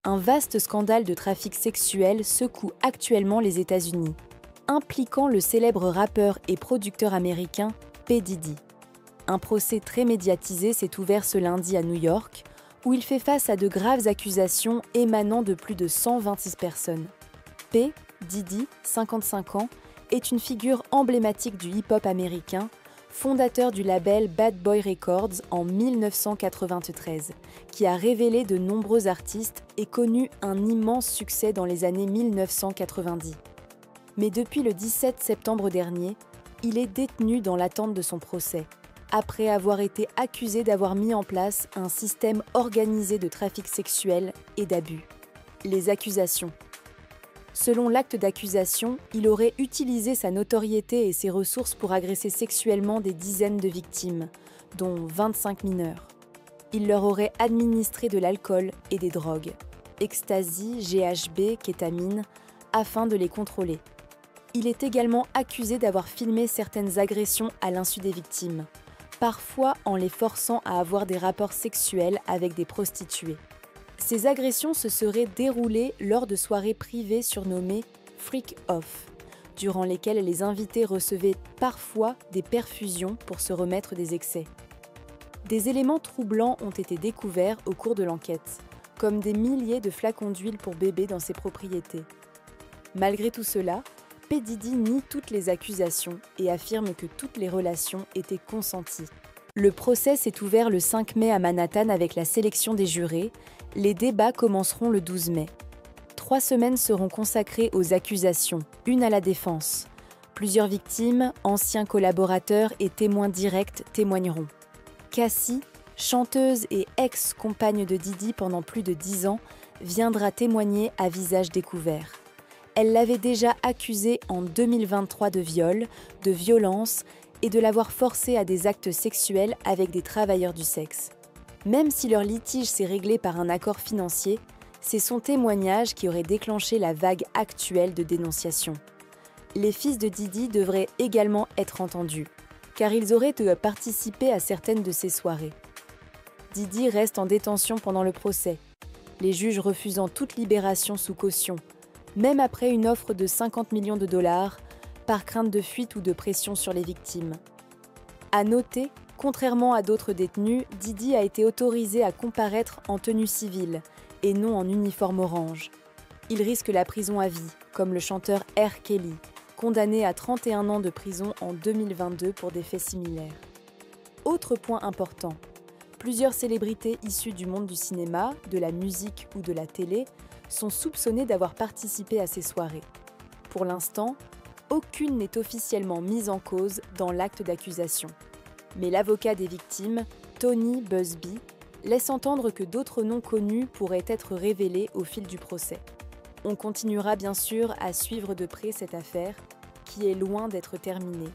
Un vaste scandale de trafic sexuel secoue actuellement les États-Unis, impliquant le célèbre rappeur et producteur américain P. Diddy. Un procès très médiatisé s'est ouvert ce lundi à New York, où il fait face à de graves accusations émanant de plus de 126 personnes. P. Diddy, 55 ans, est une figure emblématique du hip-hop américain, fondateur du label Bad Boy Records en 1993, qui a révélé de nombreux artistes et connu un immense succès dans les années 1990. Mais depuis le 17 septembre dernier, il est détenu dans l'attente de son procès, après avoir été accusé d'avoir mis en place un système organisé de trafic sexuel et d'abus. Les accusations. Selon l'acte d'accusation, il aurait utilisé sa notoriété et ses ressources pour agresser sexuellement des dizaines de victimes, dont 25 mineurs. Il leur aurait administré de l'alcool et des drogues, ecstasy, GHB, kétamine, afin de les contrôler. Il est également accusé d'avoir filmé certaines agressions à l'insu des victimes, parfois en les forçant à avoir des rapports sexuels avec des prostituées. Ces agressions se seraient déroulées lors de soirées privées surnommées « freak off », durant lesquelles les invités recevaient parfois des perfusions pour se remettre des excès. Des éléments troublants ont été découverts au cours de l'enquête, comme des milliers de flacons d'huile pour bébés dans ses propriétés. Malgré tout cela, P. Diddy nie toutes les accusations et affirme que toutes les relations étaient consenties. Le procès s'est ouvert le 5 mai à Manhattan avec la sélection des jurés. Les débats commenceront le 12 mai. 3 semaines seront consacrées aux accusations, une à la défense. Plusieurs victimes, anciens collaborateurs et témoins directs témoigneront. Cassie, chanteuse et ex-compagne de Diddy pendant plus de 10 ans, viendra témoigner à visage découvert. Elle l'avait déjà accusé en 2023 de viol, de violence et de l'avoir forcé à des actes sexuels avec des travailleurs du sexe. Même si leur litige s'est réglé par un accord financier, c'est son témoignage qui aurait déclenché la vague actuelle de dénonciation. Les fils de Diddy devraient également être entendus, car ils auraient participé à certaines de ces soirées. Diddy reste en détention pendant le procès, les juges refusant toute libération sous caution, même après une offre de 50 millions de dollars, par crainte de fuite ou de pression sur les victimes. À noter, contrairement à d'autres détenus, Diddy a été autorisé à comparaître en tenue civile et non en uniforme orange. Il risque la prison à vie, comme le chanteur R. Kelly, condamné à 31 ans de prison en 2022 pour des faits similaires. Autre point important, plusieurs célébrités issues du monde du cinéma, de la musique ou de la télé sont soupçonnées d'avoir participé à ces soirées. Pour l'instant, aucune n'est officiellement mise en cause dans l'acte d'accusation. Mais l'avocat des victimes, Tony Buzbee, laisse entendre que d'autres noms connus pourraient être révélés au fil du procès. On continuera bien sûr à suivre de près cette affaire, qui est loin d'être terminée.